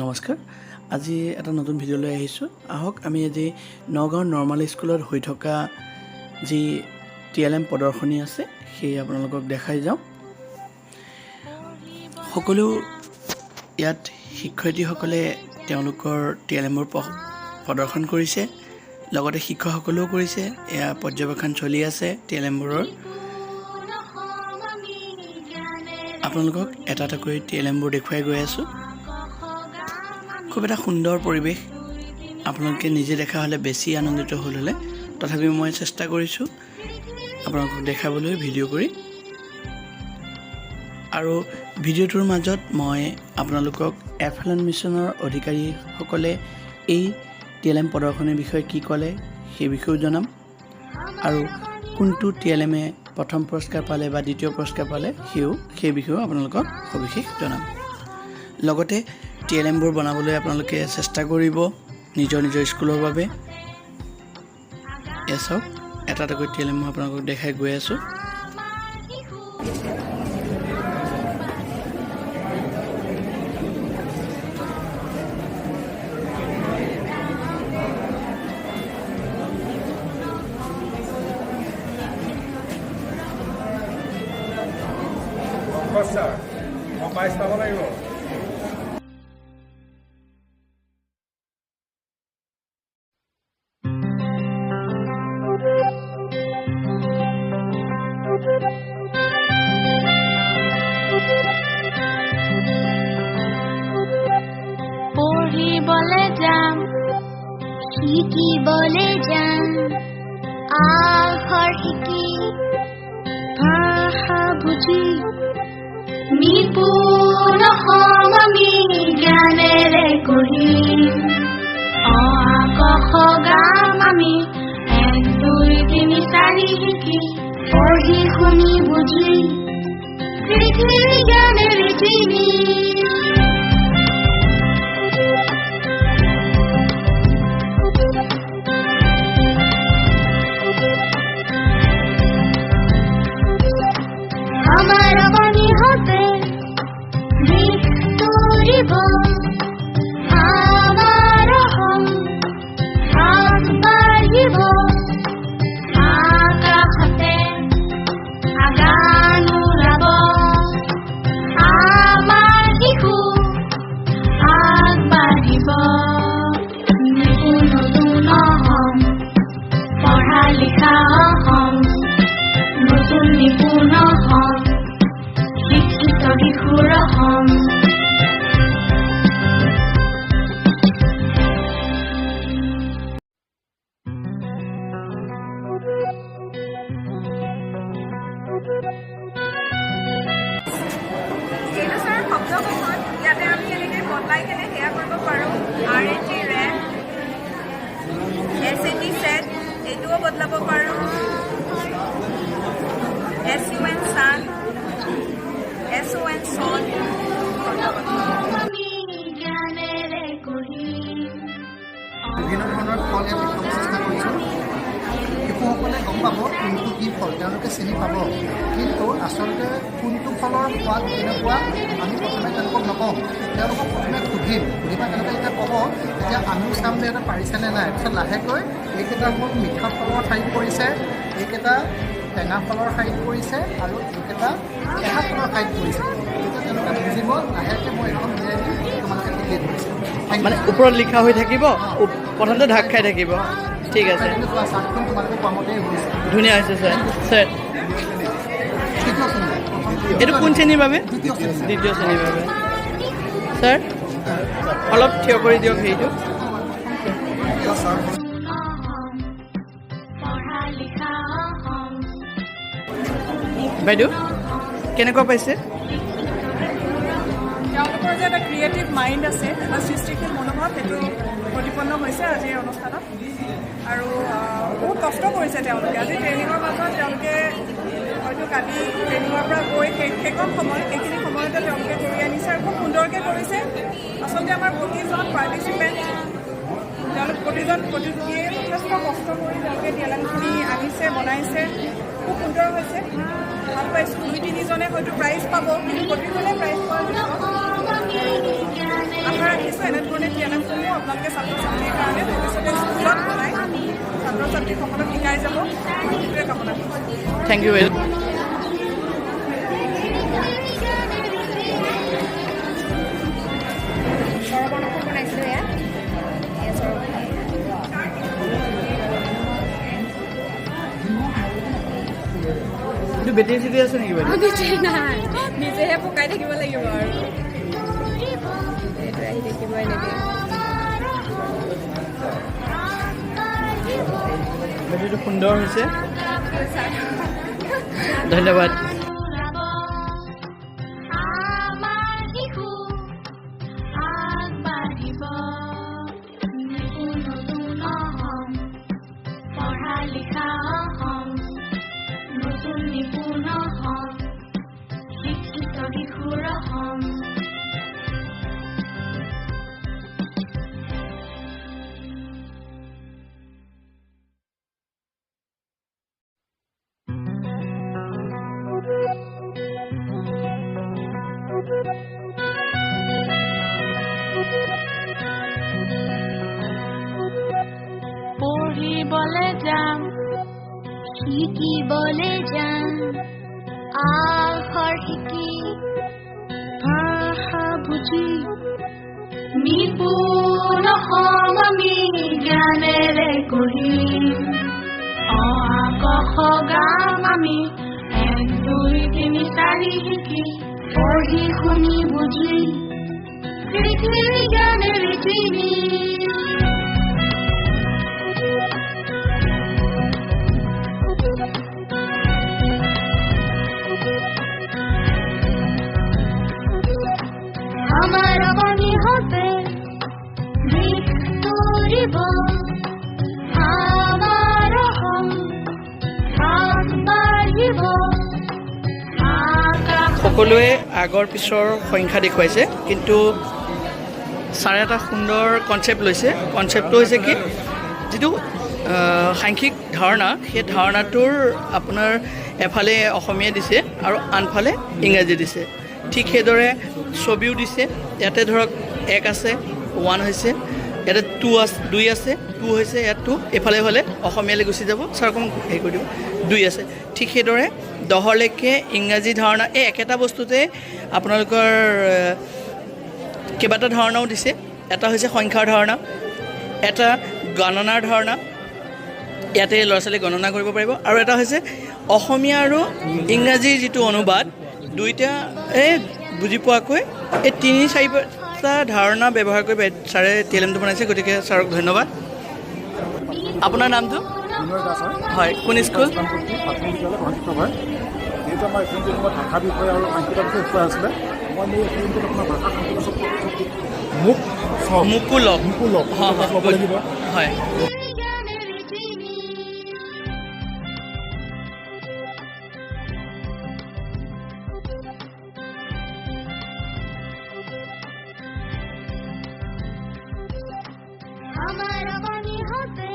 নমস্কাৰ আজি এটা নতুন ভিডিঅ' লৈ আহিছোঁ আহক আমি আজি নগাঁও নৰ্মাল স্কুলত হৈ থকা যি টিএলএম প্ৰদৰ্শনী আছে সেই আপোনালোকক দেখাই যাওঁ সকলো ইয়াত শিক্ষয়িত্ৰীসকলে তেওঁলোকৰ টিএলএমৰ প্ৰদৰ্শন কৰিছে লগতে শিক্ষকসকলেও কৰিছে এয়া পৰ্যবেক্ষণ চলি আছে টিএলএমবোৰৰ আপোনালোকক এটা এটাকৈ টিএলএমবোৰ দেখুৱাই গৈ আছোঁ খুব এটা সুন্দৰ পৰিৱেশ আপোনালোকে নিজে দেখা হলে বেছি আনন্দিত হলে তথাপি মই চেষ্টা কৰিছো আপোনালোকক দেখাবলৈ ভিডিঅ' কৰি আৰু ভিডিঅ'টোৰ মাজত মই আপোনালোকক এফএলএন মিছনৰ অধিকাৰীসকলে এই টিএলএম প্ৰদৰ্শনীৰ বিষয়ে কি ক'লে সেই বিষয়েও জনাম আৰু কোনটো টিএলএমে প্ৰথম পুৰস্কাৰ পালে বা দ্বিতীয় পুৰস্কাৰ পালে সেই বিষয়েও আপোনালোকক সবিশেষ জনাম লগতে টিএলএমবোৰ বনাবলৈ আপোনালোকে চেষ্টা কৰিব নিজৰ স্কুলৰ বাবে এসব এটা এটাকৈ টিএলএম মই আপোনালোকক দেখাই গৈ আছোঁ মোবাইল চাব লাগিব পঢ়িবলে যাম শিকিবলে যাম আখৰ শিকি ভাষা বুজি নিপুণ হম আমি জ্ঞানেৰে গঢ়িম অ ক খ গাম আমি 1 2 3 4 শিকি পঢ়ি শুনি বুজি পৃথিৱী জ্ঞানেৰে চিনি আমাৰ বাণী হতে ভিতৰিব আমাৰ হম হাত বাঢ়িব আকাশতে আগান উলাব আমাৰ শিশু আগবাঢ়িব নতুন হম পঢ়া লিখা হম নতুন নিপুণ হম শিক্ষিত শিশুৰ হম ইয়াতে আমি এনেকৈ বদলাই কেনে সেয়া কৰিব পাৰোঁ RNT ৰেম্প SAT সেট এইটোও বদলাব পাৰোঁ SUN sun SON son বিভিন্ন ধৰণৰ ফল ইয়াত দেখুৱাব চেষ্টা কৰিছোঁ শিশুসকলে গম পাব কোনটো কি ফল তেওঁলোকে চিনি পাব কিন্তু আচলতে কোনটো ফলৰ সোৱাদ কেনেকুৱা আমি প্ৰথমে তেওঁলোকক নকওঁ তেওঁলোকক প্ৰথমে সুধিম সুধিবা তেওঁলোকে যেতিয়া ক'ব তেতিয়া আমিও চাম যে এটা পাৰিছেনে নাই তাৰপিছত লাহেকৈ এইকেইটা মোৰ মিঠা ফলৰ ঠাইত পৰিছে এইকেইটা টেঙা ফলৰ ঠাইত পৰিছে আৰু এইকেইটা কেঁচা ফলৰ ঠাইত পৰিছে তেতিয়া তেওঁলোকে বুজিব লাহেকৈ মই এখন উলিয়াই দিম তোমালোকে ঠিকেই ধৰিছে মানে ওপৰত লিখা হৈ থাকিব প্ৰথমতে ঢাক খাই থাকিব ঠিক আছে চাৰ্টখন তোমালোকে কোৱামতেই হৈছে ধুনীয়া হৈছে ছাৰ এইটো কোন শ্ৰেণীৰ বাবে দ্বিতীয় শ্ৰেণীৰ বাবে ছাৰ অলপ থিয় কৰি দিয়ক সেইটো বাইদেউ কেনেকুৱা পাইছে তেওঁলোকৰ যে এটা ক্ৰিয়েটিভ মাইণ্ড আছে এটা সৃষ্টিশীল মনোভাৱ সেইটো প্ৰতিপন্ন হৈছে আজিৰ অনুষ্ঠানত আৰু বহুত কষ্ট কৰিছে তেওঁলোকে আজি ট্ৰেইনিঙৰ মাজত তেওঁলোকে হয়তো কালি ট্ৰেইনিঙৰ পৰা গৈ সেইখিনি সময়তে তেওঁলোকে কৰি আনিছে আৰু খুব সুন্দৰকৈ কৰিছে আচলতে আমাৰ প্ৰতিজন পাৰ্টিচিপেণ্ট তেওঁলোক প্ৰতিজন প্ৰতিযোগীয়ে যথেষ্ট কষ্ট কৰি তেওঁলোকে টিএলএমখিনি আনিছে বনাইছে খুব সুন্দৰ হৈছে ভাল পাইছোঁ 2-3জনে হয়তো প্ৰাইজ পাব কিন্তু প্ৰতিজনে প্ৰাইজ পোৱাৰ আশা ৰাখিছোঁ আপোনালোকে ছাত্ৰ ছাত্ৰীৰ কাৰণে ভৱিষ্যতে স্কুলত বনাই ছাত্ৰ ছাত্ৰীসকলক শিকাই যাব সেইটোৱে কামনা কৰিছোঁ। Thank you well. এইটো বেটেৰী চেটেৰী আছে নেকি বাইদেউ? বেটেৰী নাই, নিজেহে পকাই থাকিব লাগিব আৰু এইটো আহি থাকিবই লাগে। বেটেৰীটো সুন্দৰ হৈছে, ধন্যবাদ। আমাৰ শিশু আগবাঢ়িব, নতুন নতুন হম, পঢ়া লিখা হম, নতুন নিপুণ হম, শিক্ষিত শিশুৰ হম। পঢ়িবলৈ যাম, শিকিবলৈ যাম, আখৰ শিকি ভাষা বুজি নিপুণ হম আমি জ্ঞানেৰে গঢ়িম। অ আ ক খ গাম আমি 1 2 3 4 শিকি পঢ়ি শুনি বুজি পৃথিৱীৰ জ্ঞানেৰে চিনি। আমাৰ বাণী হবে মৃত্যুৰিব, আমাৰ হম আগবাঢ়িব। সকলোৱে আগৰ পিছৰ সংখ্যা দেখুৱাইছে, কিন্তু ছাৰে এটা সুন্দৰ কনচেপ্ট লৈছে। কনচেপ্টটো হৈছে কি, যিটো সাংখ্যিক ধাৰণা, সেই ধাৰণাটোৰ আপোনাৰ এফালে অসমীয়া দিছে আৰু আনফালে ইংৰাজী দিছে। ঠিক সেইদৰে ছবিও দিছে। ইয়াতে ধৰক 1 আছে, 1 হৈছে, ইয়াতে 2 আছে, 2 হৈছে, ইয়াত 2, এইফালে হ'লে অসমীয়ালৈ গুচি যাব। ছাৰ অকণ হেৰি কৰি দিব, 2 আছে। ঠিক সেইদৰে 10লৈকে ইংৰাজী ধাৰণা, এই একেটা বস্তুতে আপোনালোকৰ কেইবাটা ধাৰণাও দিছে। এটা হৈছে সংখ্যাৰ ধাৰণা, এটা গণনাৰ ধাৰণা, ইয়াতে ল'ৰা ছোৱালীয়ে গণনা কৰিব পাৰিব, আৰু এটা হৈছে অসমীয়া আৰু ইংৰাজীৰ যিটো অনুবাদ, দুইটাই বুজি পোৱাকৈ এই 3-4টা ধাৰণা ব্যৱহাৰ কৰি ছাৰে TLMটো বনাইছে। গতিকে ছাৰক ধন্যবাদ। আপোনাৰ নামটো? হয়, কোন স্কুল? যিহেতু আমাৰ এইখিনি সময়ত ভাষা বিষয় আৰু সাংস্কৃতিক বিষয় শিকোৱা আছিলে, মই এই এইখিনিত আপোনাৰ ভাষা মুকুলক ল'ব লাগিব। হয়। আমাৰ বাণী হবে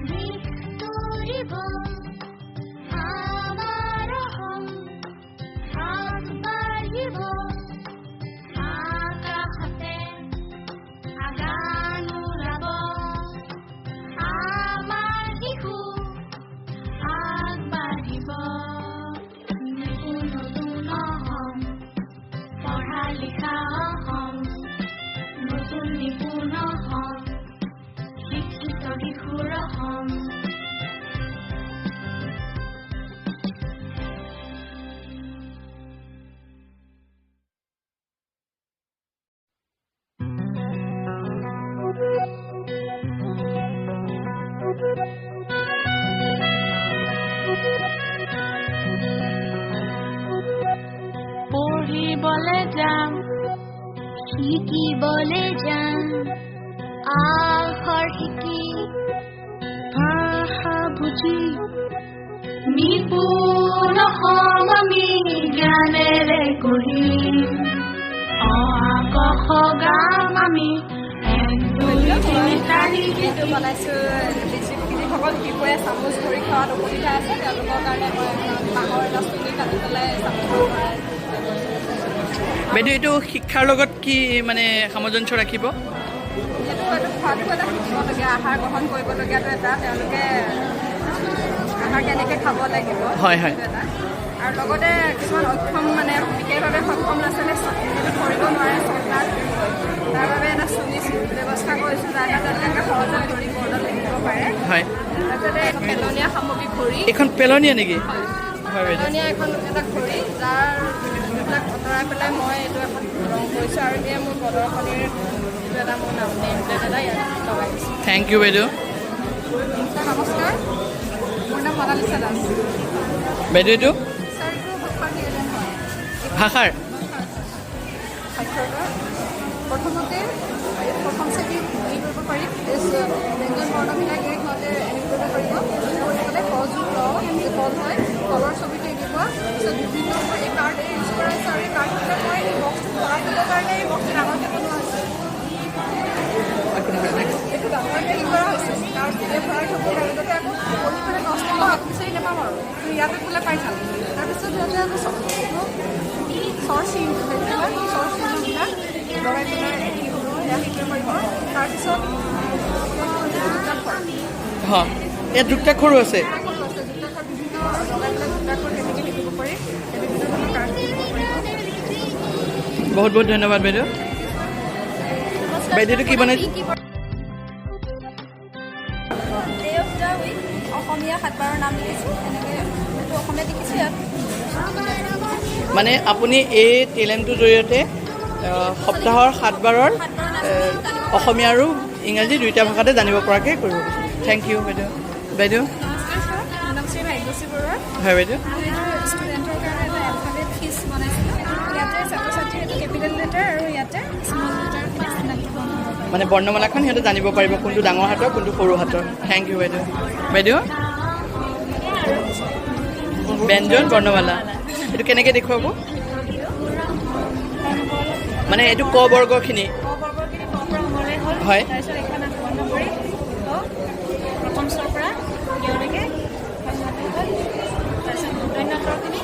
মৃত্যুৰিব, আমাৰ হম আগবাঢ়িব। আকাশতে আগান উৰাব, আমাৰ শিশু আগবাঢ়িব, নতুন নতুন হম, পঢ়া লিখা হম, নতুন নিপুণ হম, শিক্ষিত শিশুৰ হম। পঢ়িবলৈ যাম, শিকিবলৈ যাম, আখৰ শিকি ভাষা বুজি নিপুণ হম আমি জ্ঞানেৰে গঢ়িম। অ আ ক খ গাম আমি 1 2 3 4 ভিডিঅ' বনাইছোঁ। যিসকল শিশুৱে চামুচ ধৰি খোৱাত অসুবিধা আছে তেওঁলোকৰ কাৰণে মই বাঁহৰ এটা চুলি কাটি পেলাই চামুচ ভৰাই। বাইদেউ, এইটো শিক্ষাৰ লগত কি মানে সামঞ্জস্য ৰাখিব? সেইটো খোৱাটো এটা শিকিবলগীয়া, আহাৰ গ্ৰহণ কৰিবলগীয়াটো এটা, তেওঁলোকে আহাৰ কেনেকৈ খাব লাগিব হয় হয় সেইটো এটা। আৰু লগতে কিছুমান অক্ষম মানে বিশেষভাৱে সক্ষম ল'ৰা ছোৱালীয়ে যিটো কৰিব নোৱাৰে চৰকাৰ, তাৰ বাবে এটা চুলি ব্যৱস্থা কৰিছোঁ, যাৰ কাৰণে তেওঁলোকে সহজে ধৰি বৰ্ডত লিখিব পাৰে। হয় তাৰপিছতে পেলনীয়া সামগ্ৰী ঘড়ী, এইখন পেলনীয়া নেকি? হয় বাইদেউ পেলনীয়া এখন এটা ঘড়ী, যাৰ এইবিলাক আঁতৰাই পেলাই মই এইটো এখন ৰং কৰিছোঁ আৰু এতিয়া মোৰ প্ৰদৰ্শনীৰ যিটো এটা মোৰ নাম নেম প্লেট এটা ইয়াত লগাই দিছোঁ। থেংক ইউ বাইদেউ। ছাৰ নমস্কাৰ, মোৰ নাম মনালিছা দাস। বাইদেউ এইটো ছাৰ এইটো ভাষাৰ নিবেদন হয়। ভাষাৰ সাক্ষৰতা প্ৰথমতে প্ৰথম শ্ৰেণীত হেৰি কৰিব পাৰি, ব্যঞ্জন বৰ্ণবিলাক এই সিহঁতে হেৰি কৰিব পাৰিব। লগতে কযোগ যে কল হয়, কলৰ ছবিটো এনেকুৱা, তাৰপিছত বিভিন্ন এই কাৰ্ড ইউজ কৰা হৈছে আৰু এই কাৰ্ডবিলাক মই এই বক্সটো ভৰাই দিবৰ কাৰণে এই বক্সটো ডাঙৰকৈ বনোৱা হৈছে। এইটো ডাঙৰকৈ হেৰি কৰা হৈছে, কাৰ্ড যেতিয়া ভৰাই থ'ব আৰু যাতে আকৌ পঢ়ি পেলাই নষ্ট নহয়, বিচাৰি নাপাম আৰু ইয়াতে বোলে পাই যাম। তাৰপিছত ইয়াতে আকৌ চৰ চিনবিলাক লগাই পেলাই হেৰি হ'ব, এয়া শিকিব পাৰিব। তাৰপিছত হয় ইয়াত দুটাক্ষৰো আছে। বিভিন্ন লগাই পেলাই দুটাকৈ কেনেকৈ লিখিব পাৰি, বিভিন্ন ধৰণৰ কাৰ্ড লিখিব পাৰিব। বহুত বহুত ধন্যবাদ বাইদেউ। বাইদেউটো কি বনাইছে? ডে অফ দ্য উইক অসমীয়া 7 বাৰৰ নাম লিখিছোঁ, এনেকৈ সেইটো অসমীয়া লিখিছোঁ ইয়াত। মানে আপুনি এই টেলেণ্টটোৰ জৰিয়তে সপ্তাহৰ 7 বাৰৰ অসমীয়া আৰু ইংৰাজী দুয়োটা ভাষাতে জানিব পৰাকৈ কৰিব বিচাৰিছোঁ। থেংক ইউ বাইদেউ। বাইদেউ নমস্কাৰ ছাৰ, মোৰ নাম শ্ৰী ভাগ্যশ্ৰী বৰুৱা। হয় বাইদেউ। মই এইটো ষ্টুডেণ্টৰ কাৰণে এটা এলফাবেট ফিজ বনাইছিলোঁ। ইয়াতে ছাত্ৰ ছাত্ৰীৰ এইটো কেপিটেল লেটাৰ আৰু ইয়াতে স্মল লেটাৰখিনি চিনাক্তকৰণ হ'ব পাৰে। মানে বৰ্ণমালাখন সিহঁতে জানিব পাৰিব কোনটো ডাঙৰ হাতৰ কোনটো সৰু হাতৰ। থেংক ইউ বাইদেউ। বাইদেউ ব্যঞ্জন বৰ্ণমালা এইটো কেনেকৈ দেখুৱাব? মানে এইটো ক বৰ্গখিনি ক বৰ্গখিনি ক পৰা মলৈ হ'ল, হয়। তাৰপিছত এইখন বন্ধ কৰি প্ৰথম স্বৰ পৰা ইয়ালৈকে হ'ল, তাৰপিছত দৈন্যতৰখিনি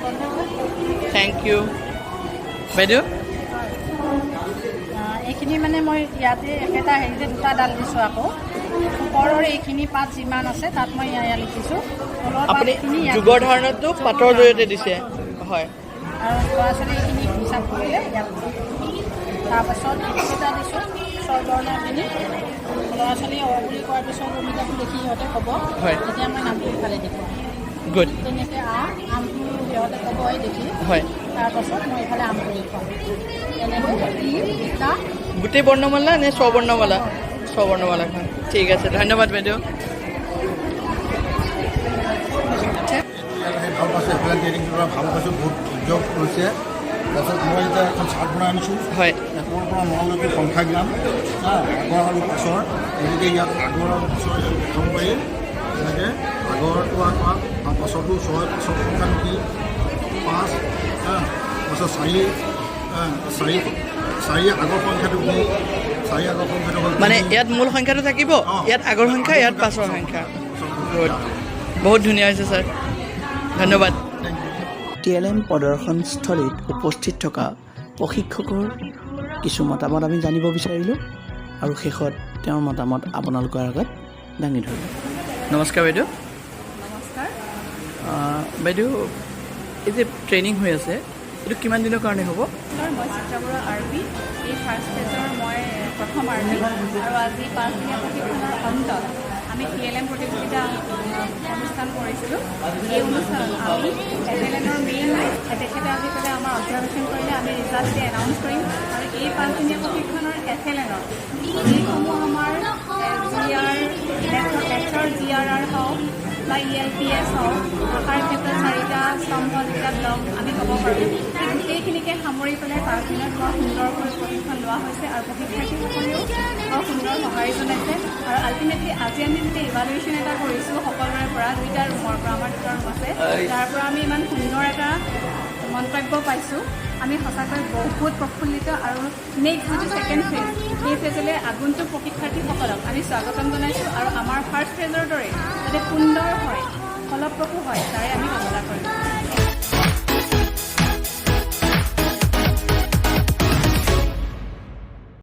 বন্ধ হ'ল। থেংক ইউ বাইদেউ। এইখিনি মানে মই ইয়াতে একেটা হেৰিতে দুটা ডাল দিছোঁ। আকৌ ওপৰৰ এইখিনি পাত যিমান আছে তাত মই ইয়াত লিখিছোঁ। তলৰ আপুনি পাতখিনি ইয়াত যুগৰ ধাৰণাটো পাতৰ জৰিয়তে দিছে। হয় আৰু ল'ৰা ছোৱালী এইখিনি হিচাপ কৰিলে ইয়াত তাৰপাছত এটা দিছোঁ স্বৰবৰ্ণখিনি। ল'ৰা ছোৱালীয়ে অ বুলি কোৱাৰ পিছত অমিতাটো দেখি সিহঁতে ক'ব, হয়। তেতিয়া মই নামটো ইফালে দেখুৱাম। গুড। তেনেকৈ আমটো সিহঁতে ক'ব দেখি, হয় তাৰপাছত মই ইফালে আমটো দেখুৱাম। তেনেকৈ ইটা গোটেই বৰ্ণমালা নে স্ববৰ্ণমালা? স্ববৰ্ণমালাখন। ঠিক আছে ধন্যবাদ বাইদেউ। ভাল পাইছোঁ, এইফালে ট্ৰেইনিংটো ভাল পাইছোঁ, বহুত উদ্যোগ কৰিছে। তাৰপিছত মই এতিয়া এখন চাৰ্ট বনাই আনিছোঁ, হয় 1ৰ পৰা 9লৈকে সংখ্যা জ্ঞান, আগৰ আৰু পাছৰ। গতিকে ইয়াত আগৰ আৰু পাছৰ দেখাব পাৰি। তেনেকৈ আগৰটো আৰু পাছৰটো 6, পাছৰ সংখ্যা কি 5, পাছত 4 আগৰ সংখ্যাটো কি, 4 আগৰ সংখ্যাটো হ'ল মানে ইয়াত মূল সংখ্যাটো থাকিব, ইয়াত আগৰ সংখ্যা, ইয়াত পাছৰ সংখ্যা। গুড, বহুত ধুনীয়া হৈছে ছাৰ, ধন্যবাদ। TLM প্ৰদৰ্শনস্থলীত উপস্থিত থকা প্ৰশিক্ষকৰ কিছু মতামত আমি জানিব বিচাৰিলোঁ আৰু শেষত তেওঁৰ মতামত আপোনালোকৰ আগত দাঙি ধৰিলোঁ। নমস্কাৰ বাইদেউ। নমস্কাৰ। বাইদেউ এই যে ট্ৰেইনিং হৈ আছে এইটো কিমান দিনৰ কাৰণে হ'ব? ছাৰ মই চিত্ৰা বৰুৱা আৰ্মি, এই ফাৰ্ষ্ট ফেজৰ মই প্ৰথম আৰ্মি, আৰু আজি 5 দিনীয়া প্ৰশিক্ষণৰ অন্তত আমি TLM প্ৰতিযোগিতা অনুষ্ঠান কৰিছিলোঁ। এই অনুষ্ঠানত আমি FLNৰ মেইন তেখেতে আহি পেলাই আমাৰ অবজাৰ্ভেশ্যন কৰিলে, আমি ৰিজাল্ট এতিয়া এনাউন্স কৰিম। আৰু এই 5 দিনীয়া প্ৰশিক্ষণৰ FLNৰ যিসমূহ আমাৰ লেকচাৰ GRR হওক বা ELPS হওক, ভাষাৰ ক্ষেত্ৰত 4টা স্তম্ভ যিবিলাক লগ আমি ক'ব পাৰোঁ, সেই গোটেইখিনিকে সামৰি পেলাই 5 দিনত বৰ সুন্দৰকৈ প্ৰশিক্ষণ লোৱা হৈছে আৰু প্ৰশিক্ষাৰ্থীসকলেও বৰ সুন্দৰ সঁহাৰি জনাইছে। আৰু আল্টিমেটলি আজি আমি যেতিয়া ইভালুৱেশ্যন এটা কৰিছোঁ সকলোৰে পৰা, 2টা ৰুমৰ পৰা, আমাৰ 2টা ৰুম আছে, তাৰ পৰা আমি ইমান সুন্দৰ এটা মন্তব্য পাইছোঁ। আমি সঁচাকৈ বহুত প্ৰফুল্লিত আৰু নেক্সট যিটো ছেকেণ্ড ফেজ, সেই ফেজলৈ আগন্তুক প্ৰশিক্ষাৰ্থীসকলক আমি স্বাগতম জনাইছোঁ আৰু আমাৰ ফাৰ্ষ্ট ফেজৰ দৰে যাতে সুন্দৰ হয়, ফলপ্ৰসূ হয় তাৰে আমি কামনা কৰিম।